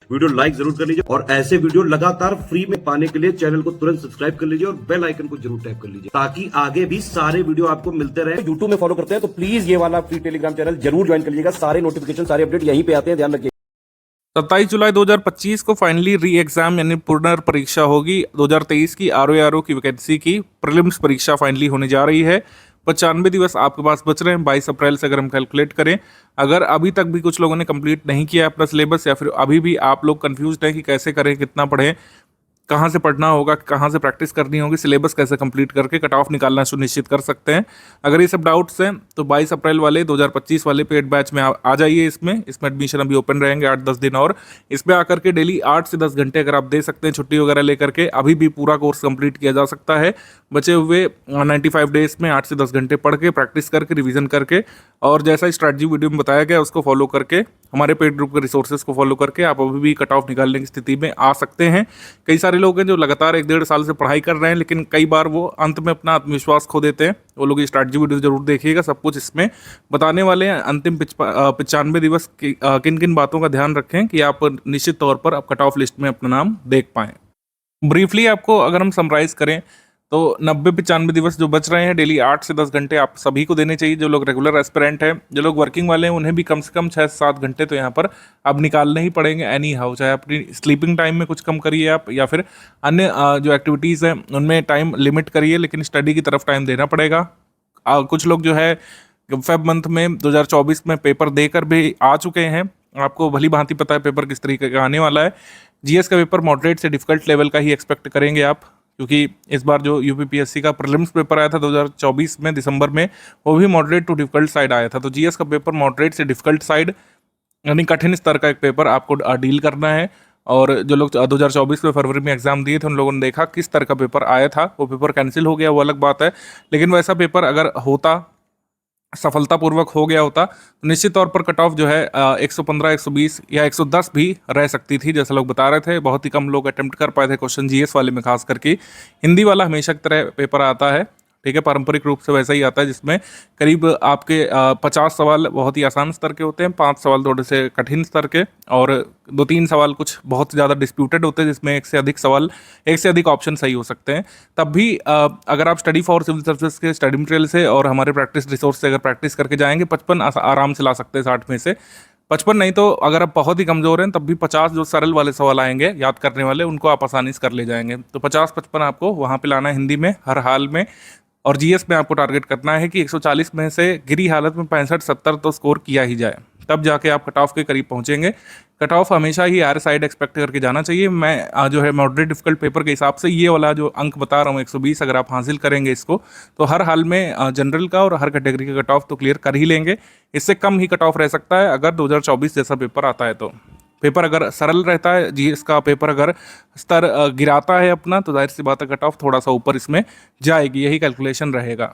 Video like जरूर कर लीजिए और ऐसे वीडियो लगातार फ्री में पाने के लिए चैनल को तुरंत सब्सक्राइब कर लीजिए और बेल आइकन को जरूर टैप कर लीजिए ताकि आगे भी सारे वीडियो आपको मिलते रहे। यूट्यूब में फॉलो करते हैं तो प्लीज ये वाला फ्री टेलीग्राम चैनल जरूर ज्वाइन कर लीजिएगा। सारे नोटिफिकेशन सारे अपडेट यहीं पे आते हैं, ध्यान रखिए। 27 जुलाई 2025 को फाइनली री एग्जाम यानी पुनर्परीक्षा होगी। 2023 की आरओ की वैकेंसी की प्रीलिम्स परीक्षा फाइनली होने जा रही है। 95 दिवस आपके पास बच रहे हैं 22 अप्रैल से अगर हम कैलकुलेट करें। अगर अभी तक भी कुछ लोगों ने कंप्लीट नहीं किया अपना सिलेबस या फिर अभी भी आप लोग कंफ्यूज्ड हैं कि कैसे करें, कितना पढ़ें, कहाँ से पढ़ना होगा, कहाँ से प्रैक्टिस करनी होगी, सिलेबस कैसे कंप्लीट करके कट ऑफ निकालना सुनिश्चित कर सकते हैं। अगर ये सब डाउट्स हैं तो 22 अप्रैल वाले 2025 वाले पेड बैच में आ जाइए। इसमें एडमिशन अभी ओपन रहेंगे 8-10 दिन और इसमें आकर के डेली 8 से 10 घंटे अगर आप दे सकते हैं छुट्टी वगैरह लेकर के, अभी भी पूरा कोर्स कंप्लीट किया जा सकता है। बचे हुए 95 डेज में 8 से 10 घंटे पढ़ के, प्रैक्टिस करके, रिविजन करके और जैसा स्ट्रैटेजी वीडियो में बताया गया उसको फॉलो करके, हमारे पेड ग्रुप के रिसोर्सेज को फॉलो करके आप अभी भी कट ऑफ निकालने की स्थिति में आ सकते हैं। कई सारे लोग हैं जो लगातार 1-1.5 साल से पढ़ाई कर रहे हैं लेकिन कई बार वो अंत में अपना आत्मविश्वास खो देते हैं। वो लोग स्ट्रैटेजी वीडियो जरूर देखिएगा, सब कुछ इसमें बताने वाले हैं। अंतिम 95 दिवस की किन किन बातों का ध्यान रखें कि आप निश्चित तौर पर आप कट ऑफ लिस्ट में अपना नाम देख पाएँ। ब्रीफली आपको अगर हम समराइज करें तो 90-95 दिवस जो बच रहे हैं डेली 8 से 10 घंटे आप सभी को देने चाहिए। जो लोग रेगुलर एस्पिरेंट हैं, जो लोग वर्किंग वाले हैं, उन्हें भी कम से कम 6 से 7 घंटे तो यहाँ पर अब निकालने ही पड़ेंगे एनी हाउ। चाहे अपनी स्लीपिंग टाइम में कुछ कम करिए आप या फिर अन्य जो एक्टिविटीज़ हैं उनमें टाइम लिमिट करिए, लेकिन स्टडी की तरफ टाइम देना पड़ेगा। कुछ लोग जो है फेब मंथ में 2024 में पेपर देकर भी आ चुके हैं। आपको भली भांति पता है पेपर किस तरीके का आने वाला है। जीएस का पेपर मॉडरेट से डिफिकल्ट लेवल का ही एक्सपेक्ट करेंगे आप, क्योंकि इस बार जो यूपीपीएससी का प्रीलिम्स पेपर आया था 2024 में दिसंबर में, वो भी मॉडरेट टू डिफिकल्ट साइड आया था। तो जीएस का पेपर मॉडरेट से डिफिकल्ट साइड यानी कठिन स्तर का एक पेपर आपको डील करना है। और जो लोग 2024 में फरवरी में एग्जाम दिए थे उन लोगों ने देखा किस स्तर का पेपर आया था। वो पेपर कैंसिल हो गया, वो अलग बात है, लेकिन वैसा पेपर अगर होता, सफलतापूर्वक हो गया होता तो निश्चित तौर पर कट ऑफ जो है 115, 120 या 110 भी रह सकती थी, जैसा लोग बता रहे थे। बहुत ही कम लोग अटेम्प्ट कर पाए थे क्वेश्चन जीएस वाले में, खास करके हिंदी वाला हमेशा की तरह पेपर आता है, ठीक है, पारंपरिक रूप से वैसा ही आता है, जिसमें करीब आपके 50 सवाल बहुत ही आसान स्तर के होते हैं, 5 सवाल थोड़े से कठिन स्तर के और 2-3 सवाल कुछ बहुत ज़्यादा डिस्प्यूटेड होते हैं, जिसमें एक से अधिक ऑप्शन सही हो सकते हैं। तब भी अगर आप स्टडी फॉर सिविल सर्विसेज के स्टडी मटेरियल से और हमारे प्रैक्टिस रिसोर्स से अगर प्रैक्टिस करके जाएंगे 55 आराम से ला सकते हैं 60 में से। 55 नहीं तो अगर आप बहुत ही कमज़ोर हैं तब भी 50 जो सरल वाले सवाल आएंगे याद करने वाले, उनको आप आसानी से कर ले जाएंगे। तो 50-55 आपको वहाँ पे लाना है हिंदी में हर हाल में। और जीएस में आपको टारगेट करना है कि 140 में से गिरी हालत में 65-70 तो स्कोर किया ही जाए, तब जाके आप कट ऑफ के करीब पहुंचेंगे। कट ऑफ हमेशा ही हायर साइड एक्सपेक्ट करके जाना चाहिए। मैं जो है मॉडरेट डिफिकल्ट पेपर के हिसाब से ये वाला जो अंक बता रहा हूँ 120, अगर आप हासिल करेंगे इसको तो हर हाल में जनरल का और हर कैटेगरी का कट ऑफ तो क्लियर कर ही लेंगे। इससे कम ही कट ऑफ रह सकता है अगर 2024 जैसा पेपर आता है। तो पेपर अगर सरल रहता है, जीएस का पेपर अगर स्तर गिराता है अपना, तो जाहिर सी बात है कट ऑफ थोड़ा सा ऊपर इसमें जाएगी, यही कैलकुलेशन रहेगा।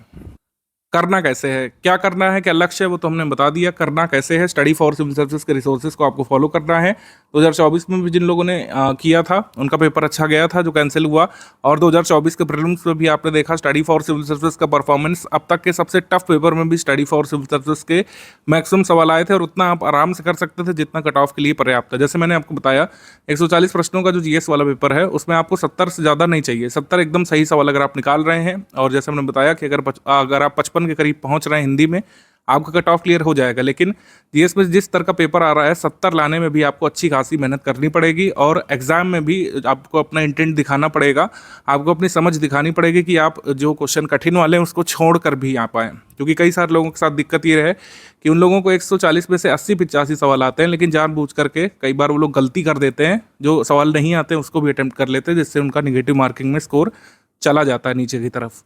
करना कैसे है, क्या करना है, क्या लक्ष्य है, वो तो हमने बता दिया। करना कैसे है, स्टडी फॉर सिविल सर्विसेज के रिसोर्सेज को आपको फॉलो करना है। 2024 में भी जिन लोगों ने किया था उनका पेपर अच्छा गया था जो कैंसिल हुआ, और 2024 के प्रीलिम्स में भी आपने देखा स्टडी फॉर सिविल सर्विसेज का परफॉर्मेंस अब तक के सबसे टफ पेपर में भी स्टडी फॉर सिविल सर्विसेज के मैक्सिमम सवाल आए थे और उतना आप आराम से कर सकते थे जितना कट ऑफ के लिए पर्याप्त है। जैसे मैंने आपको बताया 140 प्रश्नों का जो जीएस वाला पेपर है उसमें आपको 70 से ज़्यादा नहीं चाहिए, 70 एकदम सही सवाल अगर आप निकाल रहे हैं। और जैसे हमने बताया कि अगर आप 55 के करीब पहुंच रहे हैं हिंदी में, आपका कट ऑफ क्लियर हो जाएगा। लेकिन जीएस में जिस स्तर का पेपर आ रहा है 70 लाने में भी आपको अच्छी खासी मेहनत करनी पड़ेगी और एग्जाम में भी आपको अपना इंटेंट दिखाना पड़ेगा, आपको अपनी समझ दिखानी पड़ेगी कि आप जो क्वेश्चन कठिन वाले हैं उसको छोड़ कर भी आ पाएँ। क्योंकि कई सारे लोगों के साथ दिक्कत ये है कि उन लोगों को 140 में से 80-85 सवाल आते हैं, लेकिन जानबूझ करके कई बार वो लोग गलती कर देते हैं, जो सवाल नहीं आते हैं उसको भी अटेम्प्ट कर लेते हैं, जिससे उनका निगेटिव मार्किंग में स्कोर चला जाता है नीचे की तरफ।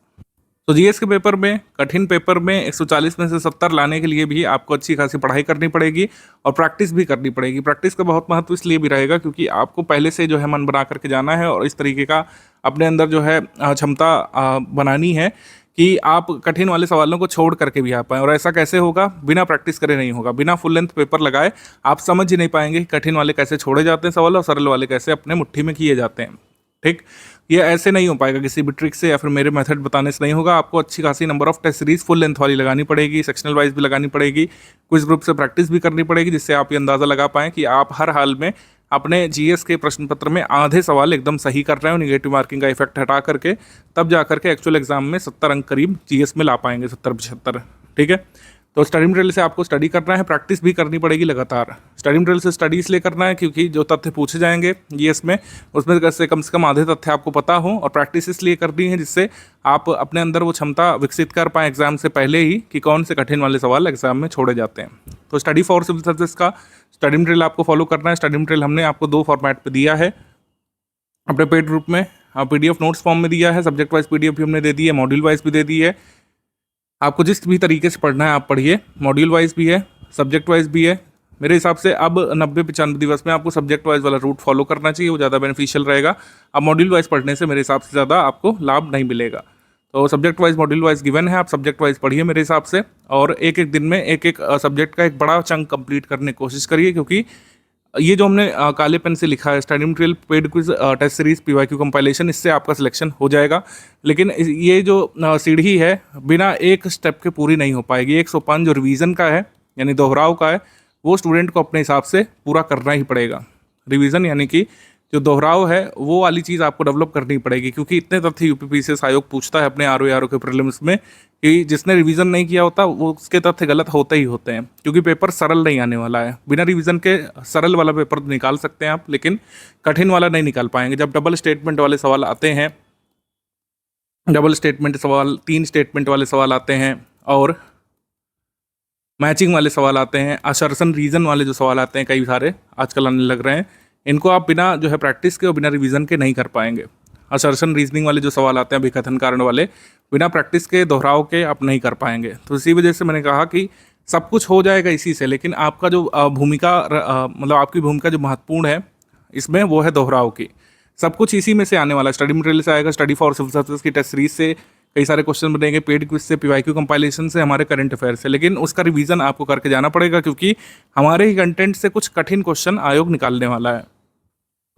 तो जीएस के पेपर में, कठिन पेपर में 140 में से 70 लाने के लिए भी आपको अच्छी खासी पढ़ाई करनी पड़ेगी और प्रैक्टिस भी करनी पड़ेगी। प्रैक्टिस का बहुत महत्व इसलिए भी रहेगा क्योंकि आपको पहले से जो है मन बना करके जाना है और इस तरीके का अपने अंदर जो है क्षमता बनानी है कि आप कठिन वाले सवालों को छोड़ करके भी आ पाएँ। और ऐसा कैसे होगा, बिना प्रैक्टिस करे नहीं होगा। बिना फुल लेंथ पेपर लगाए आप समझ ही नहीं पाएंगे कि कठिन वाले कैसे छोड़े जाते हैं सवाल और सरल वाले कैसे अपने मुट्ठी में किए जाते हैं। ठीक, ये ऐसे नहीं हो पाएगा किसी भी ट्रिक से या फिर मेरे मेथड बताने से नहीं होगा। आपको अच्छी खासी number of test series full length वाली लगानी पड़ेगी, सेक्शनल वाइज भी लगानी पड़ेगी, क्विज ग्रुप से प्रैक्टिस भी करनी पड़ेगी, जिससे आप ये अंदाज़ा लगा पाएँ कि आप हर हाल में अपने जीएस के प्रश्न पत्र में आधे सवाल एकदम सही कर रहे हो, निगेटिव मार्किंग का इफेक्ट हटा करके, तब जा करके एक्चुअल एग्जाम में 70 अंक करीब जीएस में ला पाएंगे, 70-75। ठीक है, तो स्टडी मटेरियल से आपको स्टडी करना है, प्रैक्टिस भी करनी पड़ेगी लगातार। स्टडी मटेरियल से स्टडी इसलिए करना है क्योंकि जो तथ्य पूछे जाएंगे जीएस में, उसमें से कम आधे तथ्य आपको पता हो, और प्रैक्टिस इसलिए करनी है जिससे आप अपने अंदर वो क्षमता विकसित कर पाएँ एग्जाम से पहले ही कि कौन से कठिन वाले सवाल एग्जाम में छोड़े जाते हैं। तो स्टडी फॉर सिविल सर्विसेज का स्टडी मटेरियल आपको फॉलो करना है। स्टडी मटेरियल हमने आपको 2 फॉर्मेट पे दिया है अपने पेड ग्रुप में। पीडीएफ नोट्स फॉर्म में दिया है, सब्जेक्ट वाइज पीडीएफ भी हमने दे दी है, मॉड्यूल वाइज भी दे दी है। आपको जिस भी तरीके से पढ़ना है आप पढ़िए, मॉड्यूल वाइज भी है, सब्जेक्ट वाइज भी है। मेरे हिसाब से अब 90-95 दिवस में आपको सब्जेक्ट वाइज वाला रूट फॉलो करना चाहिए, वो ज़्यादा बेनिफिशियल रहेगा। अब मॉड्यूल वाइज पढ़ने से मेरे हिसाब से ज़्यादा आपको लाभ नहीं मिलेगा। तो subject wise module wise given है, आप सब्जेक्ट वाइज पढ़िए मेरे हिसाब से, और एक एक दिन में एक सब्जेक्ट का एक बड़ा चंक कंप्लीट करने की कोशिश करिए, क्योंकि ये जो हमने काले पेन से लिखा है study material paid quiz test series PYQ compilation, इससे आपका सिलेक्शन हो जाएगा। लेकिन ये जो सीढ़ी है बिना एक स्टेप के पूरी नहीं हो पाएगी। 105 जो रिवीजन का है यानी दोहराव का है, वो स्टूडेंट को अपने हिसाब से पूरा करना ही पड़ेगा। रिवीजन यानी कि जो दोहराव है वो वाली चीज़ आपको डेवलप करनी पड़ेगी, क्योंकि इतने तथ्य यूपीपीसीएस आयोग पूछता है अपने आरओ के प्रीलिम्स में कि जिसने रिवीजन नहीं किया होता वो उसके तथ्य गलत होते ही होते हैं, क्योंकि पेपर सरल नहीं आने वाला है। बिना रिवीजन के सरल वाला पेपर निकाल सकते हैं आप, लेकिन कठिन वाला नहीं निकाल पाएंगे। जब डबल स्टेटमेंट वाले सवाल आते हैं, डबल स्टेटमेंट सवाल, 3 स्टेटमेंट वाले सवाल आते हैं, और मैचिंग वाले सवाल आते हैं, असर्शन रीजन वाले जो सवाल आते हैं कई सारे आजकल आने लग रहे हैं, इनको आप बिना जो है प्रैक्टिस के और बिना रिवीजन के नहीं कर पाएंगे। असर्शन रीजनिंग वाले जो सवाल आते हैं अभिकथन कारण वाले, बिना प्रैक्टिस के दोहराव के आप नहीं कर पाएंगे। तो इसी वजह से मैंने कहा कि सब कुछ हो जाएगा इसी से, लेकिन आपका जो भूमिका मतलब आपकी भूमिका जो महत्वपूर्ण है इसमें वो है दोहराव की। सब कुछ इसी में से आने वाला है, स्टडी मटेरियल से आएगा, स्टडी फॉर सिविल सर्विसेज की टेस्ट सीरीज से कई सारे क्वेश्चन बनेंगे, पेड क्विज से, पीवाईक्यू कंपाइलेशन से, हमारे करंट अफेयर से। लेकिन उसका रिवीजन आपको करके जाना पड़ेगा, क्योंकि हमारे ही कंटेंट से कुछ कठिन क्वेश्चन आयोग निकालने वाला है।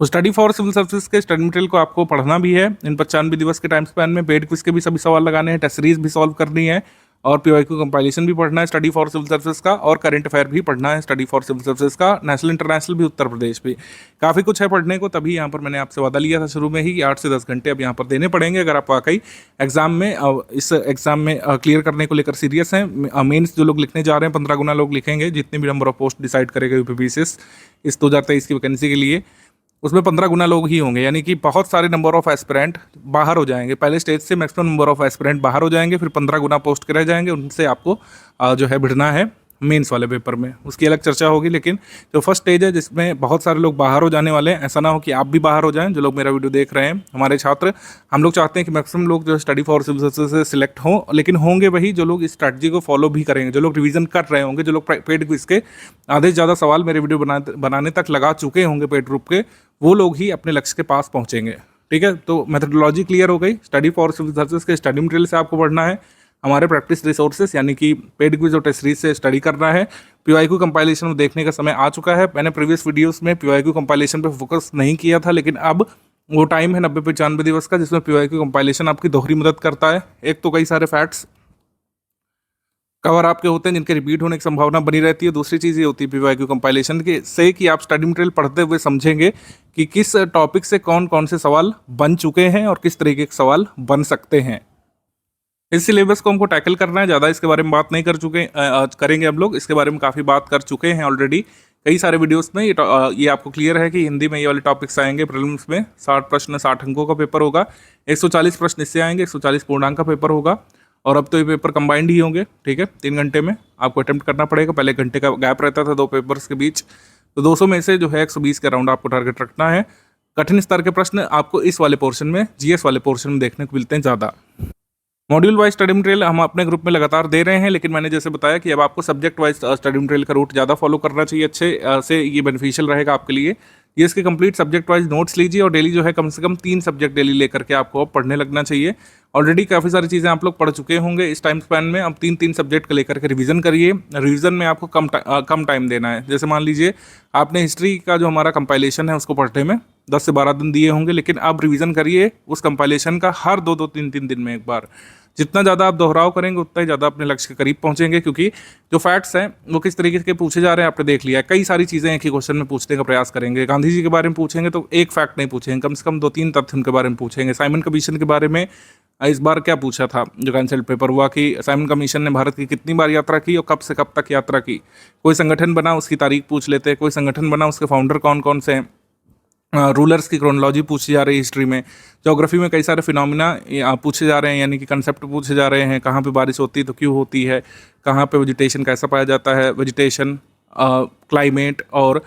तो स्टडी फॉर सिविल सर्विसेज के स्टडी मटेरियल को आपको पढ़ना भी है इन 95 दिवस के टाइम स्पैन में। पेड क्विज के भी सभी सवाल लगाने हैं, टेस्ट सीरीज भी सॉल्व करनी है, और पीवाईक्यू कंपाइलेशन भी पढ़ना है स्टडी फॉर सिविल सर्विसेज का, और करंट अफेयर भी पढ़ना है स्टडी फॉर सिविल सर्विसेज का, नेशनल इंटरनेशनल भी, उत्तर प्रदेश भी। काफ़ी कुछ है पढ़ने को, तभी यहाँ पर मैंने आपसे वादा लिया था शुरू में ही कि 8 से 10 घंटे अब यहाँ पर देने पड़ेंगे अगर आप वाकई एग्जाम में इस एग्जाम में क्लियर करने को लेकर सीरियस हैं। मेन्स जो लोग लिखने जा रहे हैं 15 गुना लोग लिखेंगे, जितने भी नंबर ऑफ पोस्ट डिसाइड करेगा यूपीपीसीएस इस 2023 की वैकेंसी के लिए, उसमें 15 गुना लोग ही होंगे, यानी कि बहुत सारे नंबर ऑफ एस्पिरेंट बाहर हो जाएंगे। पहले स्टेज से मैक्सिमम नंबर ऑफ एस्पिरेंट बाहर हो जाएंगे, फिर 15 गुना पोस्ट के रह जाएंगे, उनसे आपको जो है भिड़ना है मेंस वाले पेपर में, उसकी अलग चर्चा होगी। लेकिन जो फर्स्ट स्टेज है जिसमें बहुत सारे लोग बाहर हो जाने वाले हैं, ऐसा ना हो कि आप भी बाहर हो जाएं। जो लोग मेरा वीडियो देख रहे हैं हमारे छात्र, हम लोग चाहते हैं कि मैक्सिमम लोग जो स्टडी फॉर सिविल सर्विसेज से सिलेक्ट हों, लेकिन होंगे वही जो लोग इस स्ट्रैटेजी को फॉलो भी करेंगे, जो लोग रिवीजन कर रहे होंगे, जो लोग पेड क्विज के आधे से ज़्यादा सवाल मेरे वीडियो बनाने तक लगा चुके होंगे पेड ग्रुप के, वो लोग ही अपने लक्ष्य के पास पहुँचेंगे। ठीक है, तो मेथडोलॉजी क्लियर हो गई। स्टडी फॉर सिविल सर्विसेज के स्टडी मटेरियल से आपको पढ़ना है, हमारे प्रैक्टिस रिसोर्सेज यानी कि पेड क्विज और टेस्ट सीरीज से स्टडी करना है। पीवाईक्यू कंपाइलेशन में देखने का समय आ चुका है। मैंने प्रीवियस वीडियोस में पीवाईक्यू कंपाइलेशन पे फोकस नहीं किया था, लेकिन अब वो टाइम है 90-95 दिवस का जिसमें पीवाईक्यू कंपाइलेशन आपकी दोहरी मदद करता है। एक तो कई सारे फैक्ट्स कवर आपके होते हैं जिनके रिपीट होने की संभावना बनी रहती है। दूसरी चीज़ ये होती है पीवाईक्यू कंपाइलेशन के से कि आप स्टडी मटेरियल पढ़ते हुए समझेंगे कि किस टॉपिक से कौन कौन से सवाल बन चुके हैं और किस तरीके के सवाल बन सकते हैं। इस सिलेबस को हमको टैकल करना है, ज़्यादा इसके बारे में बात नहीं कर चुके करेंगे हम लोग, इसके बारे में काफ़ी बात कर चुके हैं ऑलरेडी कई सारे वीडियोस में। ये आपको क्लियर है कि हिंदी में ये वाले टॉपिक्स आएंगे प्रीलिम्स में। 60 प्रश्न 60 अंकों का पेपर होगा, 140 प्रश्न इससे आएंगे, 140 पूर्णांक का पेपर होगा। और अब तो ये पेपर कंबाइंड ही होंगे, ठीक है। 3 घंटे में आपको अटेम्प्ट करना पड़ेगा, पहले 1 घंटे का गैप रहता था 2 पेपर्स के बीच। तो 200 में से जो है 120 के अराउंड आपको टारगेट रखना है। कठिन स्तर के प्रश्न आपको इस वाले पोर्शन में, जीएस वाले पोर्शन में देखने को मिलते हैं ज़्यादा। मॉड्यूल वाइज स्टडी मटेरियल हम अपने ग्रुप में लगातार दे रहे हैं, लेकिन मैंने जैसे बताया कि अब आपको सब्जेक्ट वाइज स्टडी मटेरियल का रूट ज़्यादा फॉलो करना चाहिए, अच्छे से ये बेनिफिशियल रहेगा आपके लिए। ये इसके कंप्लीट सब्जेक्ट वाइज नोट्स लीजिए और डेली जो है कम से कम 3 सब्जेक्ट डेली लेकर के आपको अब पढ़ने लगना चाहिए। ऑलरेडी काफ़ी सारी चीज़ें आप लोग पढ़ चुके होंगे इस टाइम स्पैन में। अब 3-3 सब्जेक्ट को लेकर के रिवीजन करिए। रिवीजन में आपको कम टाइम देना है। जैसे मान लीजिए आपने हिस्ट्री का जो हमारा कंपाइलेशन है उसको पढ़ने में 10 से 12 दिन दिए होंगे, लेकिन आप रिवीजन करिए उस कंपाइलेशन का हर 2-2 3-3 दिन में एक बार। जितना ज़्यादा आप दोहराव करेंगे उतना ही ज़्यादा अपने लक्ष्य के करीब पहुंचेंगे, क्योंकि जो फैक्ट्स हैं वो किस तरीके के पूछे जा रहे हैं आपने देख लिया है। कई सारी चीज़ें एक ही क्वेश्चन में पूछने का प्रयास करेंगे। गांधी जी के बारे में पूछेंगे तो एक फैक्ट नहीं पूछेंगे, कम से कम 2-3 तथ्य उनके बारे में पूछेंगे। साइमन कमीशन के बारे में इस बार क्या पूछा था जो कैंसल्ड पेपर हुआ, कि साइमन कमीशन ने भारत की कितनी बार यात्रा की और कब से कब तक यात्रा की। कोई संगठन बना उसकी तारीख पूछ लेते हैं, कोई संगठन बना उसके फाउंडर कौन कौन से हैं, रूलर्स की क्रोनोलॉजी पूछी जा रही है हिस्ट्री में। ज्योग्राफी में कई सारे फिनोमिना पूछे जा रहे हैं, यानी कि कंसेप्ट पूछे जा रहे हैं। कहाँ पे बारिश होती है तो क्यों होती है, कहाँ पे वेजिटेशन कैसा पाया जाता है, वेजिटेशन, क्लाइमेट, और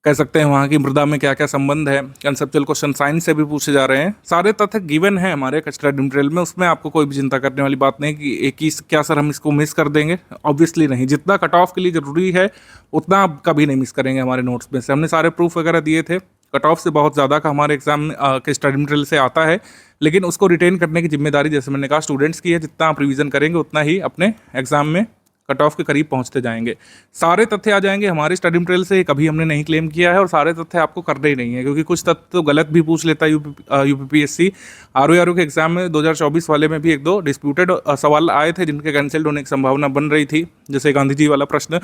कह सकते हैं वहाँ की मृदा में क्या क्या संबंध है। कंसेप्चुअल क्वेश्चन साइंस से भी पूछे जा रहे हैं। सारे तथ्य गिवन हैं हमारे स्टडी मटेरियल में, उसमें आपको कोई भी चिंता करने वाली बात नहीं कि एक ही क्या सर हम इसको मिस कर देंगे, ऑब्वियसली नहीं। जितना कट ऑफ के लिए ज़रूरी है उतना आप कभी नहीं मिस करेंगे हमारे नोट्स में से। हमने सारे प्रूफ वगैरह दिए थे। कट ऑफ से बहुत ज़्यादा का हमारे एग्जाम के स्टडी मटेरियल से आता है, लेकिन उसको रिटेन करने की जिम्मेदारी, जैसे मैंने कहा, स्टूडेंट्स की है। जितना आप रिवीजन करेंगे उतना ही अपने एग्जाम में कट ऑफ के करीब पहुंचते जाएंगे। सारे तथ्य आ जाएंगे हमारे स्टडी मटेरियल से, कभी हमने नहीं क्लेम किया है, और सारे तथ्य आपको करने ही नहीं है, क्योंकि कुछ तथ्य तो गलत भी पूछ लेता है यूपीपीएससी। आरओ के एग्जाम में 2024 वाले में भी 1-2 डिस्प्यूटेड सवाल आए थे जिनके कैंसिल्ड होने की संभावना बन रही थी। जैसे गांधी जी वाला प्रश्न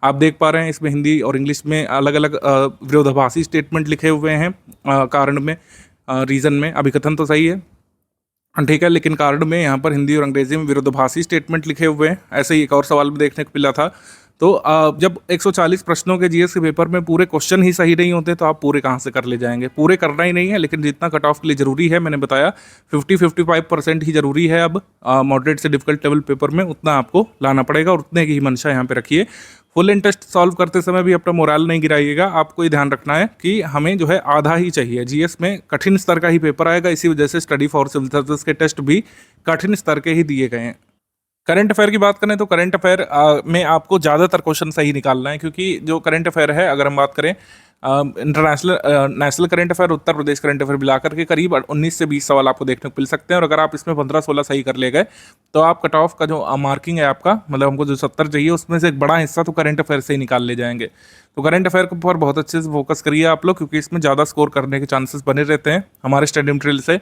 आप देख पा रहे हैं, इसमें हिंदी और इंग्लिश में अलग अलग विरोधाभासी स्टेटमेंट लिखे हुए हैं। कारण में, रीज़न में अभिकथन तो सही है, ठीक है, लेकिन कारण में यहाँ पर हिंदी और अंग्रेजी में विरोधाभासी स्टेटमेंट लिखे हुए हैं। ऐसे ही एक और सवाल में देखने को मिला था। तो जब 140 प्रश्नों के जीएस के पेपर में पूरे क्वेश्चन ही सही नहीं होते तो आप पूरे कहाँ से कर ले जाएंगे। पूरे करना ही नहीं है, लेकिन जितना कट ऑफ के लिए ज़रूरी है, मैंने बताया 50-55% ही ज़रूरी है अब मॉडरेट से डिफिकल्ट लेवल पेपर में, उतना आपको लाना पड़ेगा और उतने की ही मंशा यहाँ पे रखिए। फुल इन टेस्ट सॉल्व करते समय भी अपना मोराल नहीं गिराइएगा। आपको ये ध्यान रखना है कि हमें जो है आधा ही चाहिए। जीएस में कठिन स्तर का ही पेपर आएगा, इसी वजह से स्टडी फॉर सिविल सर्विसेज के टेस्ट भी कठिन स्तर के ही दिए गए हैं। करंट अफेयर की बात करें तो करंट अफेयर में आपको ज़्यादातर क्वेश्चन सही निकालना है, क्योंकि जो करंट अफेयर है, अगर हम बात करें international national current affair, Uttar Pradesh current affair मिलाकर के करीब 19 से 20 सवाल आपको देखने को मिल सकते हैं। और अगर आप इसमें 15-16 सही कर ले गए तो आप कट ऑफ का जो मार्किंग है आपका, मतलब हमको जो 70 चाहिए, उसमें से एक बड़ा हिस्सा तो करंट अफेयर से ही निकाल ले जाएंगे। तो करंट अफेयर के ऊपर बहुत अच्छे से फोकस करिए आप लोग, क्योंकि इसमें ज़्यादा स्कोर करने के चांसेस बने रहते हैं हमारे स्टडी मटेरियल से।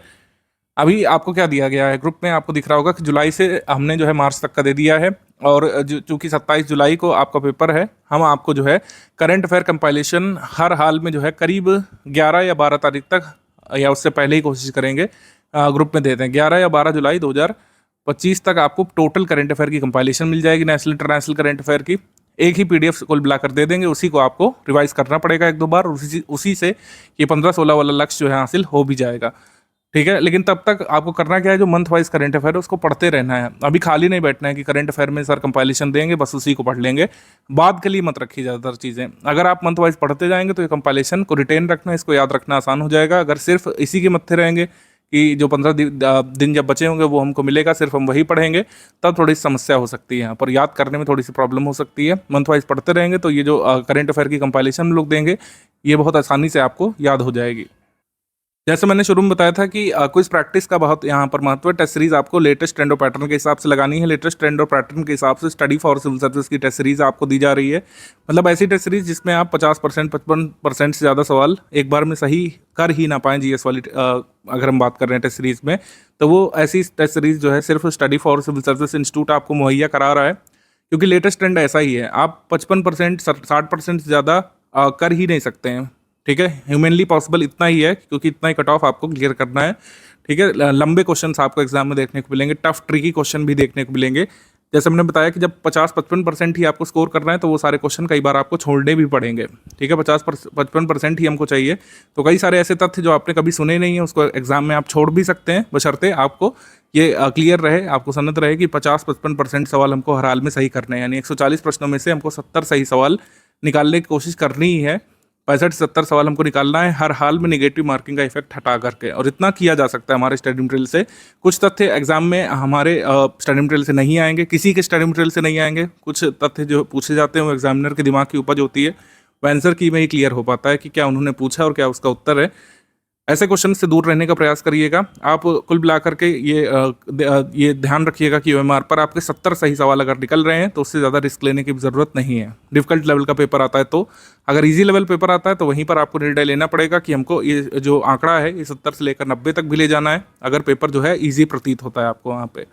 अभी आपको क्या दिया गया है ग्रुप में, आपको दिख रहा होगा कि जुलाई से हमने जो है मार्च तक का दे दिया है, और चूँकि 27 जुलाई को आपका पेपर है, हम आपको जो है करंट अफेयर कंपाइलेशन हर हाल में जो है करीब 11 या 12 तारीख तक, या उससे पहले ही कोशिश करेंगे ग्रुप में देते हैं। 11 या 12 जुलाई 2025 तक आपको टोटल करंट अफेयर की कंपाइलेशन मिल जाएगी, नेशनल इंटरनेशनल करंट अफेयर की। एक ही पीडीएफ कुल मिलाकर दे देंगे, उसी को आपको रिवाइज करना पड़ेगा 1-2 बार, और उसी से ये 15-16 वाला लक्ष्य जो है हासिल हो भी जाएगा, ठीक है। लेकिन तब तक आपको करना क्या है, जो मंथ वाइज करंट अफेयर है उसको पढ़ते रहना है। अभी खाली नहीं बैठना है कि करंट अफेयर में सर कंपाइलेशन देंगे बस उसी को पढ़ लेंगे, बाद के लिए मत रखिए ज़्यादातर चीज़ें। अगर आप मंथ वाइज पढ़ते जाएंगे तो ये कंपाइलेशन को रिटेन रखना, इसको याद रखना आसान हो जाएगा। अगर सिर्फ इसी के मत्थे रहेंगे कि जो 15 दिन जब बचे होंगे वो हमको मिलेगा, सिर्फ हम वही पढ़ेंगे, तब थोड़ी समस्या हो सकती है यहाँ पर, याद करने में थोड़ी सी प्रॉब्लम हो सकती है। मंथ वाइज पढ़ते रहेंगे तो ये जो करंट अफेयर की कंपाइलेशन लोग देंगे, ये बहुत आसानी से आपको याद हो जाएगी। जैसे मैंने शुरू में बताया था कि क्विज प्रैक्टिस का बहुत यहाँ पर महत्व है। टेस्ट सीरीज आपको लेटेस्ट ट्रेंड और पैटर्न के हिसाब से लगानी है। लेटेस्ट ट्रेंड और पैटर्न के हिसाब से स्टडी फॉर सिविल सर्विस की टेस्ट सीरीज आपको दी जा रही है। मतलब ऐसी टेस्ट सीरीज जिसमें आप 50%, 55% से ज़्यादा सवाल एक बार में सही कर ही ना पाएँ। जीएस वाली अगर हम बात कर रहे हैं टेस्ट सीरीज में, तो वो ऐसी टेस्ट सीरीज जो है सिर्फ study for civil service institute आपको मुहैया करा रहा है, क्योंकि लेटेस्ट ट्रेंड ऐसा ही है। आप 55%, 60% से ज़्यादा कर ही नहीं सकते हैं, ठीक है। ह्यूमनली पॉसिबल इतना ही है, क्योंकि इतना ही कट ऑफ आपको क्लियर करना है, ठीक है। लंबे क्वेश्चंस आपको एग्जाम में देखने को मिलेंगे, टफ ट्रिकी क्वेश्चन भी देखने को मिलेंगे। जैसे मैंने बताया कि जब 50-55% ही आपको स्कोर करना है तो वो सारे क्वेश्चन कई बार आपको छोड़ने भी पड़ेंगे, ठीक है। 50-55% ही हमको चाहिए, तो कई सारे ऐसे तथ्य जो आपने कभी सुने नहीं है उसको एग्जाम में आप छोड़ भी सकते हैं, बशर्ते आपको ये क्लियर रहे, आपको सनत रहे कि 50-55% सवाल हमको हर हाल में सही करने हैं। यानी 140 प्रश्नों में से हमको 70 सही सवाल निकालने की कोशिश करनी ही है। 65-70 सवाल हमको निकालना है हर हाल में, निगेटिव मार्किंग का इफेक्ट हटा करके, और इतना किया जा सकता है हमारे स्टडी मटेरियल से। कुछ तथ्य एग्जाम में हमारे स्टडी मटेरियल से नहीं आएंगे, किसी के स्टडी मटेरियल से नहीं आएंगे। कुछ तथ्य जो पूछे जाते हैं वो एग्जामिनर के दिमाग की उपज होती है, वो आंसर की में ही क्लियर हो पाता है कि क्या उन्होंने पूछा और क्या उसका उत्तर है। ऐसे क्वेश्चन से दूर रहने का प्रयास करिएगा। आप कुल मिलाकर के ये ध्यान रखिएगा कि ओएमआर पर आपके 70 सही सवाल अगर निकल रहे हैं तो उससे ज़्यादा रिस्क लेने की ज़रूरत नहीं है। डिफिकल्ट लेवल का पेपर आता है तो, अगर इजी लेवल पेपर आता है तो वहीं पर आपको निर्णय लेना पड़ेगा कि हमको ये जो आंकड़ा है ये 70 से लेकर 90 तक भी ले जाना है, अगर पेपर जो है ईजी प्रतीत होता है आपको वहाँ पे।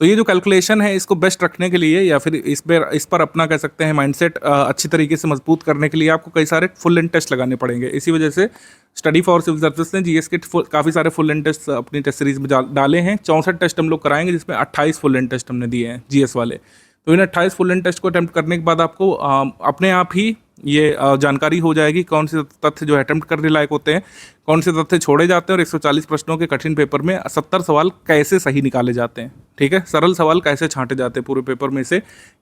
तो ये जो कैलकुलेशन है इसको बेस्ट रखने के लिए या फिर इस पर अपना कह सकते हैं माइंडसेट अच्छी तरीके से मजबूत करने के लिए आपको कई सारे फुल लेंथ टेस्ट लगाने पड़ेंगे। इसी वजह से स्टडी फॉर सिविल सर्विस ने जीएस के काफ़ी सारे फुल लेंथ टेस्ट अपनी टेस्ट सीरीज में डाले हैं। 64 टेस्ट हम लोग कराएंगे जिसमें 28 फुल लेंथ टेस्ट हमने दिए हैं जीएस वाले। तो इन 28 फुल लेंथ टेस्ट को अटैम्प्ट करने के बाद आपको अपने आप ही ये जानकारी हो जाएगी कौन से तथ्य जो अटैम्प्ट करने लायक होते हैं, कौन से तथ्य छोड़े जाते हैं और 140 प्रश्नों के कठिन पेपर में 70 सवाल कैसे सही निकाले जाते हैं। ठीक है, सरल सवाल कैसे छांटे जाते हैं पूरे पेपर में से,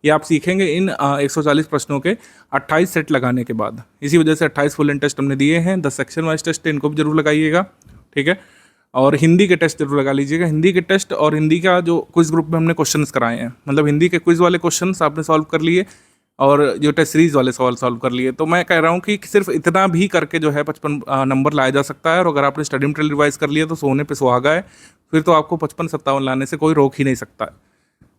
ये आप सीखेंगे इन 140 प्रश्नों के 28 सेट लगाने के बाद। इसी वजह से 28 फुल लेंथ टेस्ट हमने दिए हैं। 10 सेक्शन वाइज टेस्ट है, इनको भी जरूर लगाइएगा। ठीक है, और हिंदी के टेस्ट जरूर लगा लीजिएगा। हिंदी के टेस्ट और हिंदी का जो क्विज ग्रुप में हमने क्वेश्चंस कराए हैं, मतलब हिंदी के क्विज वाले क्वेश्चंस आपने सॉल्व कर लिए और जो टेस्ट सीरीज वाले सवाल सॉल्व कर लिए। तो मैं कह रहा हूँ कि सिर्फ इतना भी करके जो है 55 नंबर लाया जा सकता है। और अगर आपने स्टडी मटेरियल रिवाइज कर लिया तो सोने पे सुहागा है, फिर तो आपको 55-57 लाने से कोई रोक ही नहीं सकता है।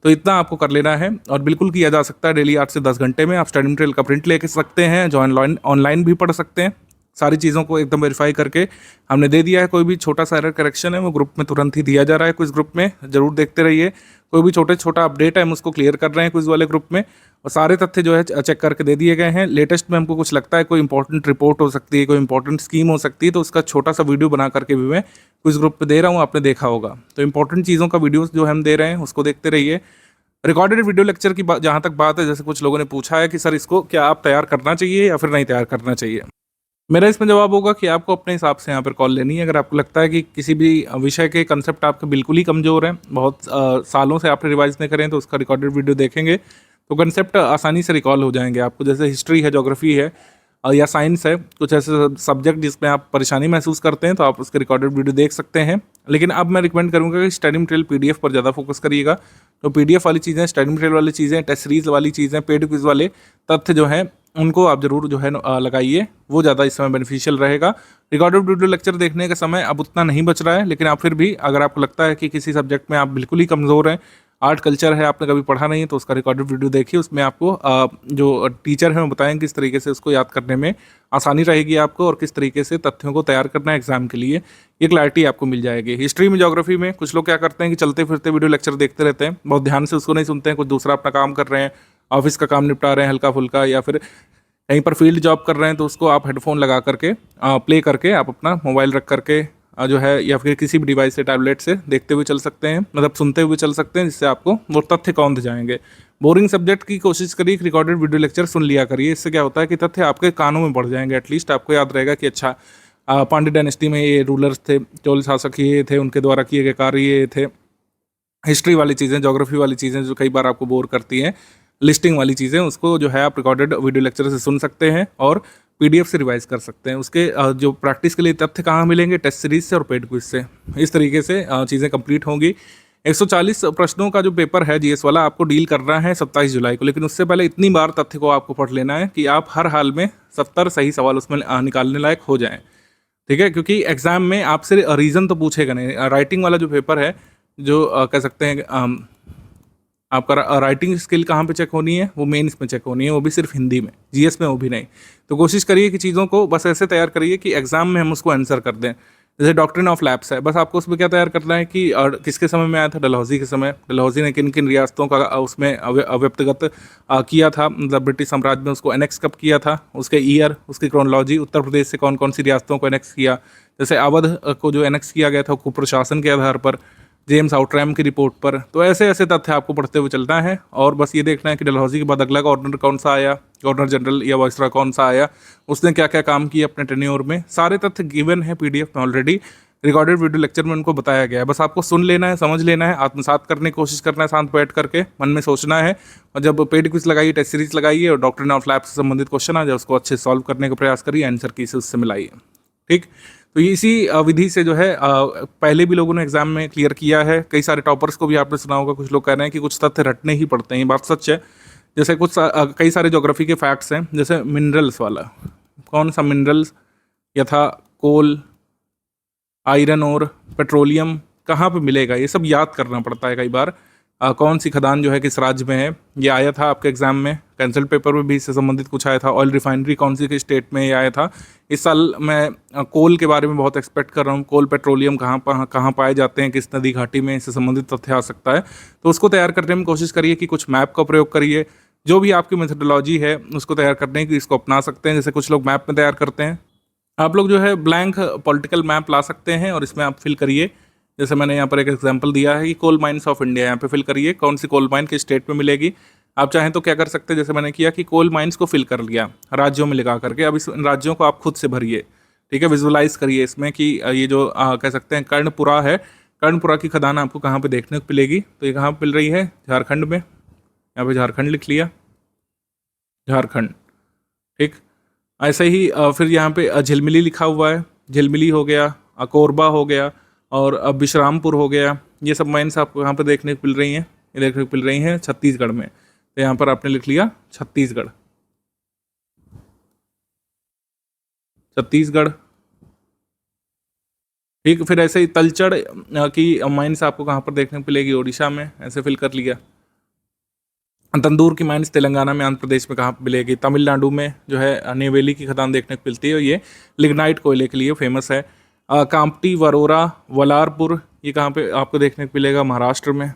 तो इतना आपको कर लेना है और बिल्कुल किया जा सकता है। डेली 8 से 10 घंटे में आप स्टडी मटेरियल का प्रिंट लेके सकते हैं, जो ऑनलाइन भी पढ़ सकते हैं। सारी चीज़ों को एकदम वेरीफाई करके हमने दे दिया है। कोई भी छोटा सा एरर करेक्शन है वो ग्रुप में तुरंत ही दिया जा रहा है। क्विज ग्रुप में जरूर देखते रहिए। कोई भी छोटा अपडेट है हम उसको क्लियर कर रहे हैं क्विज वाले ग्रुप में, और सारे तथ्य जो है चेक करके दे दिए गए हैं। लेटेस्ट में हमको कुछ लगता है कोई इंपॉर्टेंट रिपोर्ट हो सकती है, कोई इंपॉर्टेंट स्कीम हो सकती है, तो उसका छोटा सा वीडियो बना करके भी मैं क्विज ग्रुप पे दे रहा हूँ, आपने देखा होगा। तो इंपॉर्टेंट चीज़ों का वीडियोस जो हम दे रहे हैं उसको देखते रहिए। रिकॉर्डेड वीडियो लेक्चर की जहाँ तक बात है, जैसे कुछ लोगों ने पूछा है कि सर इसको क्या आप तैयार करना चाहिए या फिर नहीं तैयार करना चाहिए, मेरा इसमें जवाब होगा कि आपको अपने हिसाब से यहाँ पर कॉल लेनी है। अगर आपको लगता है कि किसी भी विषय के कंसेप्ट आपके बिल्कुल ही कमज़ोर हैं, बहुत सालों से आपने रिवाइज नहीं करें, तो उसका रिकॉर्डेड वीडियो देखेंगे तो कंसेप्ट आसानी से रिकॉल हो जाएंगे आपको। जैसे हिस्ट्री है, ज्योग्राफी है या साइंस है, कुछ ऐसे सब्जेक्ट जिसमें आप परेशानी महसूस करते हैं तो आप उसके रिकॉर्डेड वीडियो देख सकते हैं। लेकिन अब मैं रिकमेंड करूँगा कि स्टडी मटेरियल पीडीएफ पर ज़्यादा फोकस करिएगा। तो पीडीएफ वाली चीज़ें, स्टडी मटेरियल वाली चीज़ें, टेस्ट सीरीज वाली चीज़ें, पेड क्विज वाले तथ्य जो हैं उनको आप जरूर जो है लगाइए, वो ज़्यादा इस समय बेनिफिशियल रहेगा। रिकॉर्डेड वीडियो लेक्चर देखने का समय अब उतना नहीं बच रहा है, लेकिन आप फिर भी अगर आपको लगता है कि किसी सब्जेक्ट में आप बिल्कुल ही कमज़ोर हैं, आर्ट कल्चर है आपने कभी पढ़ा नहीं है, तो उसका रिकॉर्डेड वीडियो देखिए। उसमें आपको जो टीचर हैं वो बताएंगे किस तरीके से उसको याद करने में आसानी रहेगी आपको, और किस तरीके से तथ्यों को तैयार करना है एग्जाम के लिए, ये क्लैरिटी आपको मिल जाएगी। हिस्ट्री में, ज्योग्राफी में कुछ लोग क्या करते हैं कि चलते फिरते वीडियो लेक्चर देखते रहते हैं, बहुत ध्यान से उसको नहीं सुनते हैं, कुछ दूसरा अपना काम कर रहे हैं, ऑफिस का काम निपटा रहे हैं हल्का फुल्का, या फिर कहीं पर फील्ड जॉब कर रहे हैं, तो उसको आप हेडफोन लगा करके प्ले करके आप अपना मोबाइल रख करके जो है या फिर किसी भी डिवाइस से, टैबलेट से देखते हुए चल सकते हैं, मतलब सुनते हुए चल सकते हैं, जिससे आपको वो तथ्य कौंध जाएंगे। बोरिंग सब्जेक्ट की कोशिश करिए कि रिकॉर्डेड वीडियो लेक्चर सुन लिया करिए। इससे क्या होता है कि तथ्य आपके कानों में बढ़ जाएंगे। एटलीस्ट आपको याद रहेगा कि अच्छा पांड्य डायनेस्टी में ये रूलर्स थे, चोल शासक ये थे, उनके द्वारा किए गए कार्य ये थे। हिस्ट्री वाली चीज़ें, ज्योग्राफी वाली चीज़ें जो कई बार आपको बोर करती हैं, लिस्टिंग वाली चीज़ें, उसको जो है आप रिकॉर्डेड वीडियो लेक्चर से सुन सकते हैं और पीडीएफ से रिवाइज कर सकते हैं। उसके जो प्रैक्टिस के लिए तथ्य कहाँ मिलेंगे, टेस्ट सीरीज से और पेड क्विज से। इस तरीके से चीज़ें कंप्लीट होंगी। 140 प्रश्नों का जो पेपर है जीएस वाला आपको डील करना है 27 जुलाई को, लेकिन उससे पहले इतनी बार तथ्य को आपको पढ़ लेना है कि आप हर हाल में 70 सही सवाल उसमें निकालने लायक हो जाएं। ठीक है, क्योंकि एग्जाम में आपसे रीज़न तो पूछेगा नहीं। राइटिंग वाला जो पेपर है, जो कह सकते हैं आपका राइटिंग स्किल कहाँ पे चेक होनी है, वो मेंस में चेक होनी है, वो भी सिर्फ हिंदी में, जीएस में वो भी नहीं। तो कोशिश करिए कि चीज़ों को बस ऐसे तैयार करिए कि एग्जाम में हम उसको आंसर कर दें। जैसे डॉक्ट्रिन ऑफ लैप्स है, बस आपको उसमें क्या तैयार करना है कि किसके समय में आया था, डलहौजी के समय। डलहौजी ने किन किन रियासतों का उसमें अव्यक्तगत किया था, मतलब ब्रिटिश साम्राज्य में उसको एनेक्स कब किया था, उसके ईयर, उसकी क्रोनोलॉजी, उत्तर प्रदेश से कौन कौन सी रियासतों को एनेक्स किया। जैसे अवध को जो एनेक्स किया गया था कुप्रशासन के आधार पर, जेम्स आउटरैम की रिपोर्ट पर। तो ऐसे ऐसे तथ्य आपको पढ़ते हुए चलना है, और बस ये देखना है कि डलहौजी के बाद अगला गवर्नर कौन सा आया, गवर्नर जनरल या वाइसरॉय कौन सा आया, उसने क्या क्या काम किया अपने टेन्योर में। सारे तथ्य गिवन है पीडीएफ में ऑलरेडी, रिकॉर्डेड वीडियो लेक्चर में उनको बताया गया है। बस आपको सुन लेना है, समझ लेना है, आत्मसात करने की कोशिश करना है, शांत बैठ करके मन में सोचना है, और जब पेड क्विज लगाइए, टेस्ट सीरीज लगाइए और डॉक्ट्रिन ऑफ लैप्स से संबंधित क्वेश्चन आ जाए उसको अच्छे से सॉल्व करने का प्रयास करिए, आंसर की से उससे मिलाइए। ठीक, तो इसी विधि से जो है पहले भी लोगों ने एग्जाम में क्लियर किया है। कई सारे टॉपर्स को भी आपने सुना होगा, कुछ लोग कह रहे हैं कि कुछ तथ्य रटने ही पड़ते हैं, ये बात सच है। जैसे कुछ कई सारे ज्योग्राफी के फैक्ट्स हैं, जैसे मिनरल्स वाला, कौन सा मिनरल्स, यथा कोल, आयरन और पेट्रोलियम कहाँ पे मिलेगा, ये सब याद करना पड़ता है कई बार। कौन सी खदान जो है किस राज्य में है, ये आया था आपके एग्जाम में, कैंसल पेपर में भी इससे संबंधित कुछ आया था। ऑयल रिफाइनरी कौन सी के स्टेट में ये आया था। इस साल मैं कोल के बारे में बहुत एक्सपेक्ट कर रहा हूँ, कोल पेट्रोलियम कहाँ पाए जाते हैं, किस नदी घाटी में, इससे संबंधित तथ्य आ सकता है। तो उसको तैयार करने में कोशिश करिए कि कुछ मैप का प्रयोग करिए, जो भी आपकी मेथोडोलॉजी है उसको तैयार करने की इसको अपना सकते हैं। जैसे कुछ लोग मैप में तैयार करते हैं, आप लोग जो है ब्लैंक पॉलिटिकल मैप ला सकते हैं और इसमें आप फिल करिए। जैसे मैंने यहाँ पर एक एग्जांपल दिया है कि कोल माइंस ऑफ इंडिया, यहाँ पे फिल करिए कौन सी कोल माइन किस स्टेट में मिलेगी। आप चाहें तो क्या कर सकते हैं, जैसे मैंने किया कि कोल माइंस को फिल कर लिया राज्यों में लगा करके। अब इस राज्यों को आप खुद से भरिए, ठीक है, विजुअलाइज करिए इसमें कि ये जो कह सकते हैं कर्णपुरा है, कर्णपुरा की खदान आपको कहाँ पे देखने को मिलेगी। तो ये कहाँ पे मिल रही है, झारखंड में। यहाँ पे झारखंड लिख लिया, झारखंड, ठीक। ऐसे ही फिर यहाँ पे झिलमिली लिखा हुआ है, झिलमिली हो गया, कोरबा हो गया और विश्रामपुर हो गया। ये सब माइंस आपको यहाँ पे देखने को मिल रही हैं, ये देखने को मिल रही हैं छत्तीसगढ़ में। तो यहाँ पर आपने लिख लिया छत्तीसगढ़, छत्तीसगढ़, ठीक। फिर ऐसे ही तलचड़ की माइंस आपको कहाँ पर देखने को मिलेगी, उड़ीसा में, ऐसे फिल कर लिया। तंदूर की माइंस तेलंगाना में, आंध्र प्रदेश में कहाँ पर मिलेगी, तमिलनाडु में जो है नेवेली की खदान देखने को मिलती है और ये लिग्नाइट कोयले के लिए फेमस है। कांपटी, वरोरा, वलारपुर, ये कहाँ पे आपको देखने को मिलेगा, महाराष्ट्र में,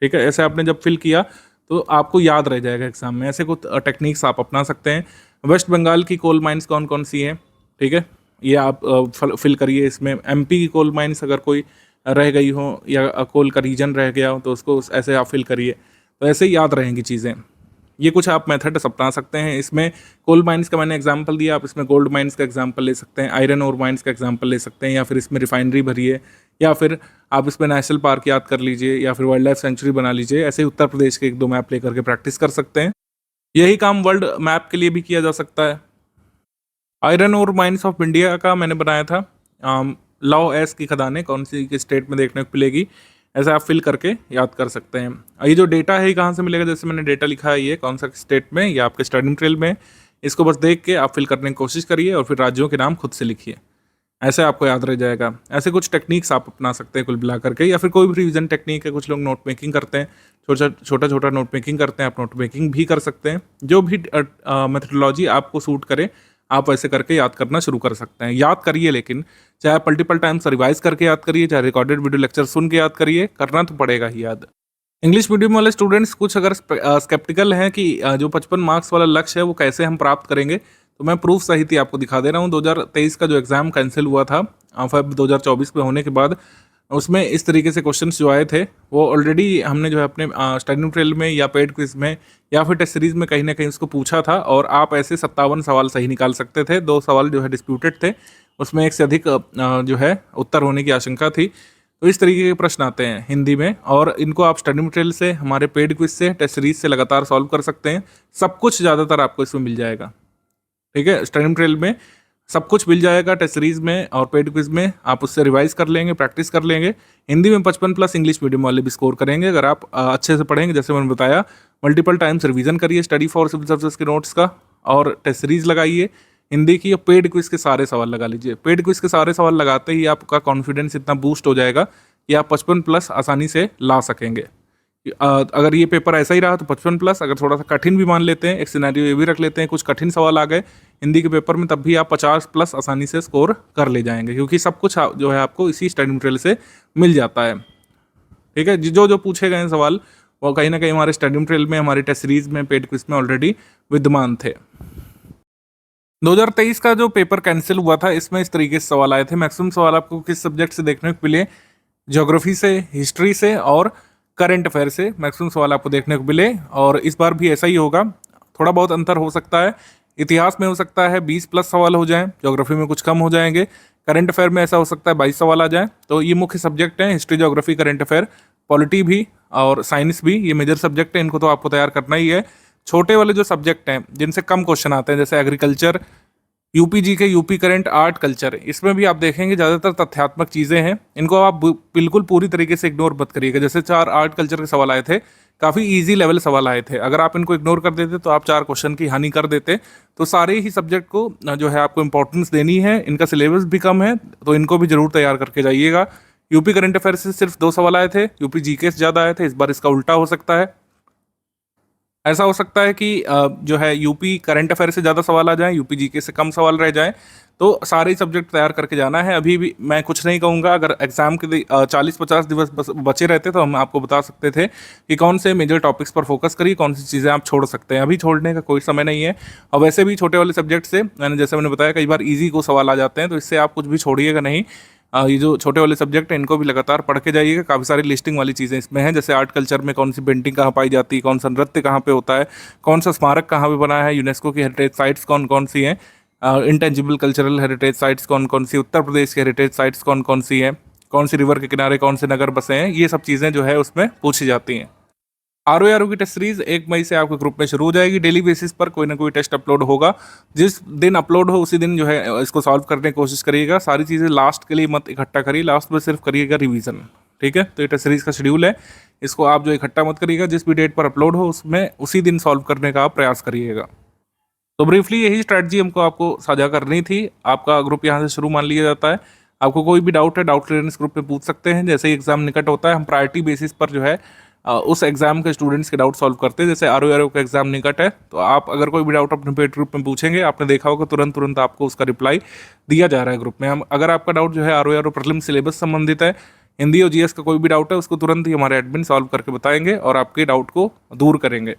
ठीक है। ऐसे आपने जब फिल किया तो आपको याद रह जाएगा एग्जाम में। ऐसे कुछ टेक्निक्स आप अपना सकते हैं। वेस्ट बंगाल की कोल माइंस कौन कौन सी हैं, ठीक है, ये आप फिल करिए इसमें। एमपी की कोल माइंस अगर कोई रह गई हो या कोल का रीजन रह गया हो तो उसको ऐसे आप फिल करिए, तो ऐसे ही याद रहेंगी चीज़ें। ये कुछ आप मेथड अपना सकते हैं। इसमें कोल माइंस का मैंने एग्जांपल दिया, आप इसमें गोल्ड माइंस का एग्जांपल ले सकते हैं, आयरन और माइंस का एग्जांपल ले सकते हैं, या फिर इसमें रिफाइनरी भरिए, या फिर आप इसमें नेशनल पार्क याद कर लीजिए, या फिर वाइल्ड लाइफ सेंचुरी बना लीजिए। ऐसे ही उत्तर प्रदेश के 1-2 मैप लेकर के प्रैक्टिस कर सकते हैं। यही काम वर्ल्ड मैप के लिए भी किया जा सकता है। आयरन और माइंस ऑफ इंडिया का मैंने बनाया था, लॉ एस की खदानें कौन सी के स्टेट में देखने को मिलेगी, ऐसा आप फिल करके याद कर सकते हैं। ये जो डेटा है कहाँ से मिलेगा, जैसे मैंने डेटा लिखा है ये कौन सा स्टेट में, या आपके स्टडी मटेरियल में, इसको बस देख के आप फिल करने की कोशिश करिए और फिर राज्यों के नाम खुद से लिखिए, ऐसे आपको याद रह जाएगा। ऐसे कुछ टेक्निक्स आप अपना सकते हैं कुल मिला करके, या फिर कोई भी रिविजन टेक्निक है। कुछ लोग नोट मेकिंग करते हैं, छोटा नोट मेकिंग करते हैं, आप नोट मेकिंग भी कर सकते हैं। जो भी मेथडोलॉजी आपको सूट करे आप ऐसे करके याद करना शुरू कर सकते हैं। याद करिए, लेकिन चाहे आप मल्टीपल टाइम्स रिवाइज करके याद करिए, चाहे रिकॉर्डेड वीडियो लेक्चर सुन के याद करिए, करना तो पड़ेगा ही याद। इंग्लिश मीडियम वाले स्टूडेंट्स कुछ अगर स्केप्टिकल हैं कि जो 55 मार्क्स वाला लक्ष्य है वो कैसे हम प्राप्त करेंगे, तो मैं प्रूफ सहित ही आपको दिखा दे रहा हूँ। 2023 का जो एग्ज़ाम कैंसिल हुआ था फेब 2024 में होने के बाद, उसमें इस तरीके से क्वेश्चंस जो आए थे वो ऑलरेडी हमने जो है अपने स्टडी मटेरियल में या पेड क्विज में या फिर टेस्ट सीरीज में कहीं ना कहीं उसको पूछा था, और आप ऐसे 57 सवाल सही निकाल सकते थे। 2 सवाल जो है डिस्प्यूटेड थे, उसमें 1 से अधिक जो है उत्तर होने की आशंका थी। तो इस तरीके के प्रश्न आते हैं हिंदी में, और इनको आप स्टडी मटेरियल से, हमारे पेड क्विज से, टेस्ट सीरीज से लगातार सॉल्व कर सकते हैं। सब कुछ ज़्यादातर आपको इसमें मिल जाएगा, ठीक है। स्टडी मटेरियल में सब कुछ मिल जाएगा, टेस्ट सीरीज में और पेड क्विज में आप उससे रिवाइज कर लेंगे, प्रैक्टिस कर लेंगे। हिंदी में 55+ इंग्लिश मीडियम वाले भी स्कोर करेंगे अगर आप अच्छे से पढ़ेंगे। जैसे मैंने बताया, मल्टीपल टाइम्स रिवीजन करिए स्टडी फॉर सिविल सर्विसेज के नोट्स का, और टेस्ट सीरीज लगाइए हिंदी की, और पेड क्विज के सारे सवाल लगा लीजिए। पेड क्विज के सारे सवाल लगाते ही आपका कॉन्फिडेंस इतना बूस्ट हो जाएगा कि आप 55+ आसानी से ला सकेंगे। अगर ये पेपर ऐसा ही रहा तो 55+, अगर थोड़ा सा कठिन भी मान लेते हैं, एक सिनेरियो ये भी रख लेते हैं, कुछ कठिन सवाल आ गए हिंदी के पेपर में, तब भी आप 50+ आसानी से स्कोर कर ले जाएंगे, क्योंकि सब कुछ जो है आपको इसी स्टडी मटेरियल से मिल जाता है, ठीक है। जो पूछे गए सवाल वो कहीं ना कहीं हमारे स्टडी मटेरियल में, हमारे टेस्ट सीरीज में, पेड क्विज में ऑलरेडी विद्यमान थे। 2023 का जो पेपर कैंसिल हुआ था, इसमें इस तरीके से सवाल आए थे। मैक्सिमम सवाल आपको किस सब्जेक्ट से देखने को मिले, ज्योग्राफी से, हिस्ट्री से और करंट अफेयर से मैक्सिमम सवाल आपको देखने को मिले। और इस बार भी ऐसा ही होगा, थोड़ा बहुत अंतर हो सकता है। इतिहास में हो सकता है 20+ सवाल हो जाएं, ज्योग्राफी में कुछ कम हो जाएंगे, करंट अफेयर में ऐसा हो सकता है 22 सवाल आ जाएं। तो ये मुख्य सब्जेक्ट हैं, history, geography, current affair, polity भी और साइंस भी, ये मेजर सब्जेक्ट है, इनको तो आपको तैयार करना ही है। छोटे वाले जो सब्जेक्ट हैं जिनसे कम क्वेश्चन आते हैं, जैसे एग्रीकल्चर, यूपी के यूपी करंट, आर्ट, कल्चर, इसमें भी आप देखेंगे ज़्यादातर तथ्यात्मक चीज़ें हैं, इनको आप बिल्कुल पूरी तरीके से इग्नोर मत करिएगा। जैसे 4 आर्ट कल्चर के सवाल आए थे, काफ़ी इजी लेवल सवाल आए थे। अगर आप इनको इग्नोर कर देते तो आप 4 क्वेश्चन की हानि कर देते। तो सारे ही सब्जेक्ट को जो है आपको इंपॉर्टेंस देनी है। इनका सिलेबस भी कम है, तो इनको भी जरूर तैयार करके जाइएगा। यूपी करंट अफेयर से सिर्फ 2 सवाल आए थे, यूपी जीके से ज़्यादा आए थे। इस बार इसका उल्टा हो सकता है। ऐसा हो सकता है कि जो है यूपी करंट अफेयर से ज़्यादा सवाल आ जाएं, यूपी जीके से कम सवाल रह जाएं। तो सारे सब्जेक्ट तैयार करके जाना है। अभी भी मैं कुछ नहीं कहूँगा। अगर एग्जाम के 40-50 दिवस बचे रहते तो हम आपको बता सकते थे कि कौन से मेजर टॉपिक्स पर फोकस करिए, कौन सी चीज़ें आप छोड़ सकते हैं। अभी छोड़ने का कोई समय नहीं है। और वैसे भी छोटे वाले सब्जेक्ट से मैंने बताया कई बार ईजी को सवाल आ जाते हैं, तो इससे आप कुछ भी छोड़िएगा नहीं। ये जो छोटे वाले सब्जेक्ट हैं इनको भी लगातार पढ़ के जाइएगा। काफ़ी सारी लिस्टिंग वाली चीज़ें इसमें हैं, जैसे आर्ट कल्चर में कौन सी पेंटिंग कहाँ पाई जाती है, कौन सा नृत्य कहाँ पे होता है, कौन सा स्मारक कहाँ पे बना है, यूनेस्को की हेरिटेज साइट्स कौन कौन सी हैं, इंटेंजिबल कल्चरल हेरिटेज साइट्स कौन कौन सी, उत्तर प्रदेश की हेरिटेज साइट्स कौन कौन सी हैं, कौन सी रिवर के किनारे कौन से नगर बसे हैं, ये सब चीज़ें जो है उसमें पूछी जाती हैं। आरओ की टेस्ट सीरीज 1 मई से आपके ग्रुप में शुरू हो जाएगी। डेली बेसिस पर कोई ना कोई टेस्ट अपलोड होगा। जिस दिन अपलोड हो उसी दिन जो है इसको सॉल्व करने की कोशिश करिएगा। सारी चीज़ें लास्ट के लिए मत इकट्ठा करिए, लास्ट में सिर्फ करिएगा रिवीजन। ठीक है, तो ये टेस्ट सीरीज का शेड्यूल है, इसको आप जो इकट्ठा मत करिएगा। जिस भी डेट पर अपलोड हो उसमें उसी दिन सॉल्व करने का आप प्रयास करिएगा। तो ब्रीफली यही स्ट्रैटेजी हमको आपको साझा करनी थी। आपका ग्रुप यहाँ से शुरू मान लिया जाता है। आपको कोई भी डाउट है, डाउट क्लियरेंस ग्रुप में पूछ सकते हैं। जैसे ही एग्जाम निकट होता है हम प्रायोरिटी बेसिस पर जो है उस एग्जाम के स्टूडेंट्स के डाउट सॉल्व करते हैं। जैसे आरओ का एग्जाम निकट है, तो आप अगर कोई भी डाउट अपने पेड ग्रुप में पूछेंगे, आपने देखा होगा तुरंत आपको उसका रिप्लाई दिया जा रहा है ग्रुप में। हम अगर आपका डाउट जो है आरओ प्रीलिम सिलेबस संबंधित है, हिंदी और जीएस का कोई भी डाउट है, उसको तुरंत ही हमारे एडमिन सॉल्व करके बताएंगे और आपके डाउट को दूर करेंगे।